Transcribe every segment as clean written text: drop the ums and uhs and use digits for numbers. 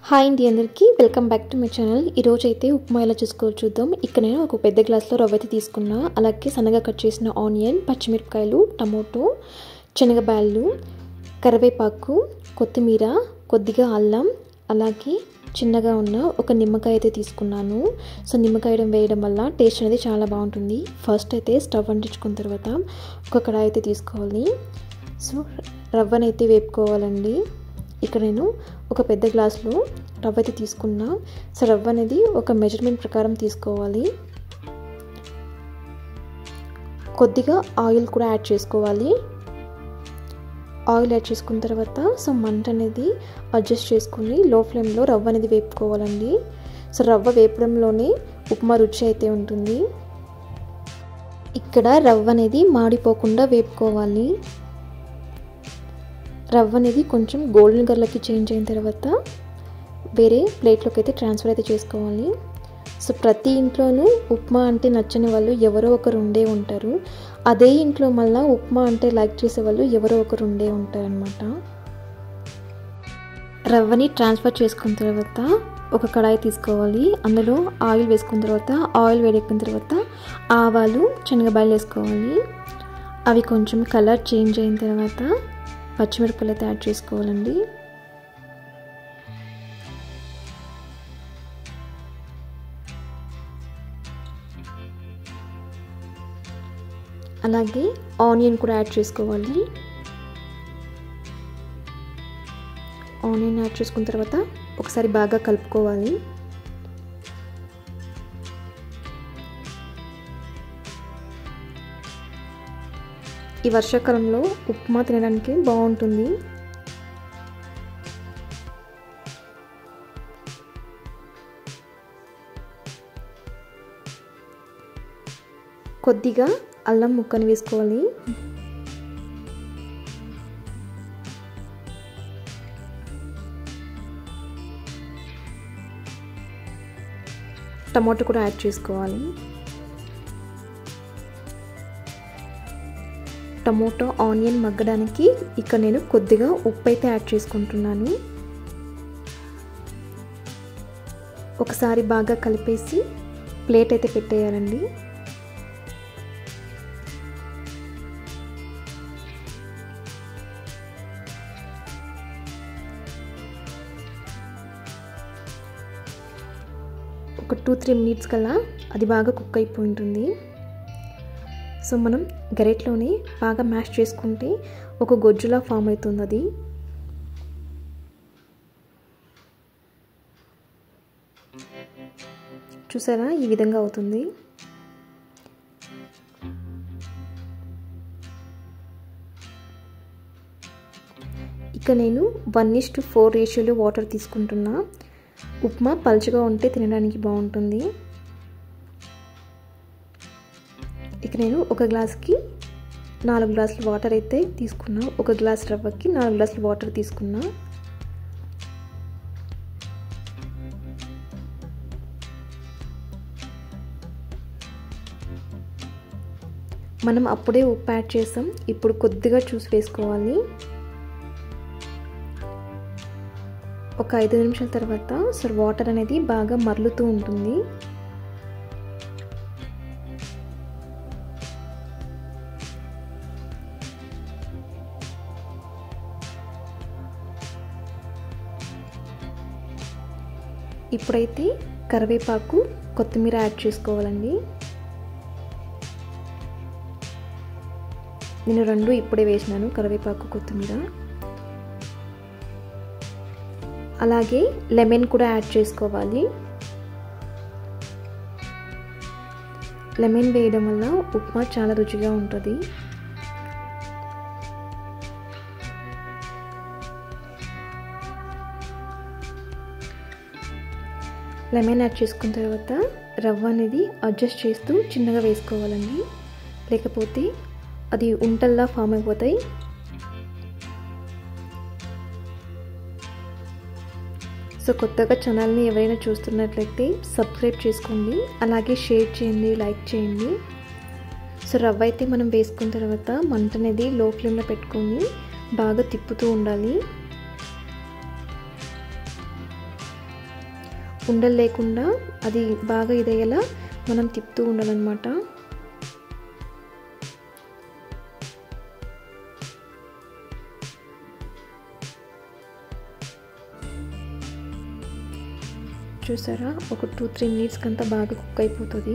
Hi అండి అందరికీ welcome back to my channel. ఈరోజు అయితే ఉప్మా ఎలా చేసుకోవాలో చూద్దాం. ఇక్కడ నేను ఒక పెద్ద గ్లాస్లో రవ్వ అయితే తీసుకున్నా. అలాగే సన్నగా కట్ చేసిన ఆనియన్, పచ్చిమిరపకాయలు, టమోటో, శనగబాళ్ళు, కరివేపాకు, కొత్తిమీర, కొద్దిగా అల్లం, అలాగే చిన్నగా ఉన్న ఒక నిమ్మకాయ అయితే తీసుకున్నాను. సో నిమ్మకాయ వేయడం వల్ల టేస్ట్ అనేది చాలా బాగుంటుంది. ఫస్ట్ అయితే స్టవ్ అంటించుకున్న తర్వాత ఒక కడాయి అయితే తీసుకోవాలి. సో రవ్వనైతే వేపుకోవాలండి. ఇక్కడ నేను ఒక పెద్ద గ్లాస్లో రవ్వ అయితే తీసుకున్నా. సో రవ్వ అనేది ఒక మెజర్మెంట్ ప్రకారం తీసుకోవాలి. కొద్దిగా ఆయిల్ కూడా యాడ్ చేసుకోవాలి. ఆయిల్ యాడ్ చేసుకున్న తర్వాత సో మంట అనేది అడ్జస్ట్ చేసుకుని లో ఫ్లేమ్లో రవ్వ అనేది వేపుకోవాలండి. సో రవ్వ వేపడంలోనే ఉప్మా రుచి అయితే ఉంటుంది. ఇక్కడ రవ్వ అనేది మాడిపోకుండా వేపుకోవాలి. రవ్వ అనేది కొంచెం గోల్డెన్ కలర్కి చేంజ్ అయిన తర్వాత వేరే ప్లేట్లోకి అయితే ట్రాన్స్ఫర్ అయితే చేసుకోవాలి. సో ప్రతి ఇంట్లోనూ ఉప్మా అంటే నచ్చని వాళ్ళు ఎవరో ఒకరు ఉండే ఉంటారు. అదే ఇంట్లో మళ్ళీ ఉప్మా అంటే లైక్ చేసే వాళ్ళు ఎవరో ఒకరు ఉండే ఉంటారనమాట. రవ్వని ట్రాన్స్ఫర్ చేసుకున్న తర్వాత ఒక కడాయి తీసుకోవాలి. అందులో ఆయిల్ వేసుకున్న తర్వాత ఆయిల్ వేడెక్కిన తర్వాత ఆవాలు, శనగబాళ్ళు వేసుకోవాలి. అవి కొంచెం కలర్ చేంజ్ అయిన తర్వాత పచ్చిమిరపకాయలు అయితే యాడ్ చేసుకోవాలండి. అలాగే ఆనియన్ కూడా యాడ్ చేసుకోవాలి. ఆనియన్ యాడ్ చేసుకున్న తర్వాత ఒకసారి బాగా కలుపుకోవాలి. ఈ వర్షాకాలంలో ఉప్మా తినడానికి బాగుంటుంది. కొద్దిగా అల్లం ముక్కని వేసుకోవాలి. టమాటో కూడా యాడ్ చేసుకోవాలి. టమోటో ఆనియన్ మగ్గడానికి ఇక్కడ నేను కొద్దిగా ఉప్పు అయితే యాడ్ చేసుకుంటున్నాను. ఒకసారి బాగా కలిపేసి ప్లేట్ అయితే పెట్టేయాలండి. ఒక 2-3 మినిట్స్ కల్లా అది బాగా కుక్ అయిపోయి ఉంటుంది. సో మనం గరిటెలోనే బాగా మ్యాష్ చేసుకుంటే ఒక గొజ్జులా ఫామ్ అవుతుంది. అది చూసారా, ఈ విధంగా అవుతుంది. ఇక నేను 1:4 రేషియోలో వాటర్ తీసుకుంటున్నా. ఉప్మా పలుచగా ఉంటే తినడానికి బాగుంటుంది. ఇక నేను ఒక గ్లాస్కి 4 గ్లాసులు వాటర్ అయితే తీసుకున్నా. ఒక గ్లాస్ రవ్వకి 4 గ్లాసులు వాటర్ తీసుకున్నా. మనం అప్పుడే ఉప్పు యాడ్ చేసాం. ఇప్పుడు కొద్దిగా చూసి వేసుకోవాలి. ఒక 5 నిమిషాల తర్వాత సో వాటర్ అనేది బాగా మరలుతూ ఉంటుంది. ఇప్పుడైతే కరివేపాకు, కొత్తిమీర యాడ్ చేసుకోవాలండి. నేను 2 ఇప్పుడే వేసినాను, కరివేపాకు, కొత్తిమీర. అలాగే లెమన్ కూడా యాడ్ చేసుకోవాలి. లెమన్ వేయడం వల్ల ఉప్మా చాలా రుచిగా ఉంటుంది. లెమన్ యాడ్ చేసుకున్న తర్వాత రవ్వ అనేది అడ్జస్ట్ చేస్తూ చిన్నగా వేసుకోవాలండి. లేకపోతే అది ఉంటల్లా ఫామ్ అయిపోతాయి. సో కొత్తగా ఛానల్ని ఎవరైనా చూస్తున్నట్లయితే సబ్స్క్రైబ్ చేసుకోండి. అలాగే షేర్ చేయండి, లైక్ చేయండి. సో రవ్వ అయితే మనం వేసుకున్న తర్వాత మంట అనేది లో ఫ్లేమ్లో పెట్టుకొని బాగా తిప్పుతూ ఉండాలి. ఉండలు లేకుండా అది బాగా ఇదయ్యేలా మనం తిప్పుతూ ఉండాలన్నమాట. చూసారా, ఒక 2-3 మినిట్స్కి అంతా బాగా కుక్ అయిపోతుంది.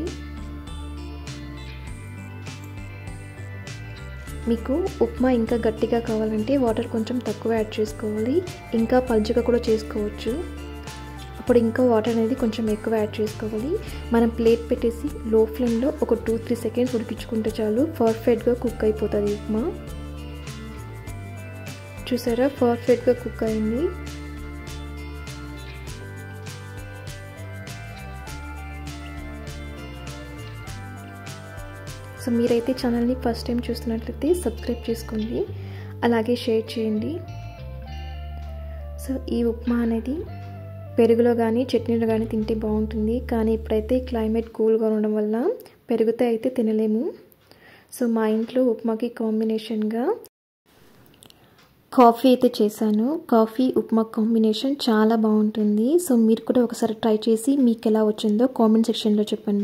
మీకు ఉప్మా ఇంకా గట్టిగా కావాలంటే వాటర్ కొంచెం తక్కువ యాడ్ చేసుకోవాలి. ఇంకా పల్చగా కూడా చేసుకోవచ్చు. అప్పుడు ఇంకా వాటర్ అనేది కొంచెం ఎక్కువ యాడ్ చేసుకోవాలి. మనం ప్లేట్ పెట్టేసి లో ఫ్లేమ్లో ఒక 2-3 సెకండ్స్ ఉడికించుకుంటే చాలు, పర్ఫెక్ట్గా కుక్ అయిపోతుంది ఉప్మా. చూసారా, పర్ఫెక్ట్గా కుక్ అయింది. సో మీరైతే ఛానల్ని ఫస్ట్ టైం చూస్తున్నట్లయితే సబ్స్క్రైబ్ చేసుకోండి, అలాగే షేర్ చేయండి. సో ఈ ఉప్మా అనేది పెరుగులో కానీ చట్నీలో కానీ తింటే బాగుంటుంది. కానీ ఇప్పుడైతే క్లైమేట్ కూల్గా ఉండడం వల్ల పెరుగుతో అయితే తినలేము. సో మా ఇంట్లో ఉప్మాకి కాంబినేషన్గా కాఫీ అయితే చేశాను. కాఫీ ఉప్మా కాంబినేషన్ చాలా బాగుంటుంది. సో మీరు కూడా ఒకసారి ట్రై చేసి మీకు ఎలా వచ్చిందో కామెంట్ సెక్షన్లో చెప్పండి.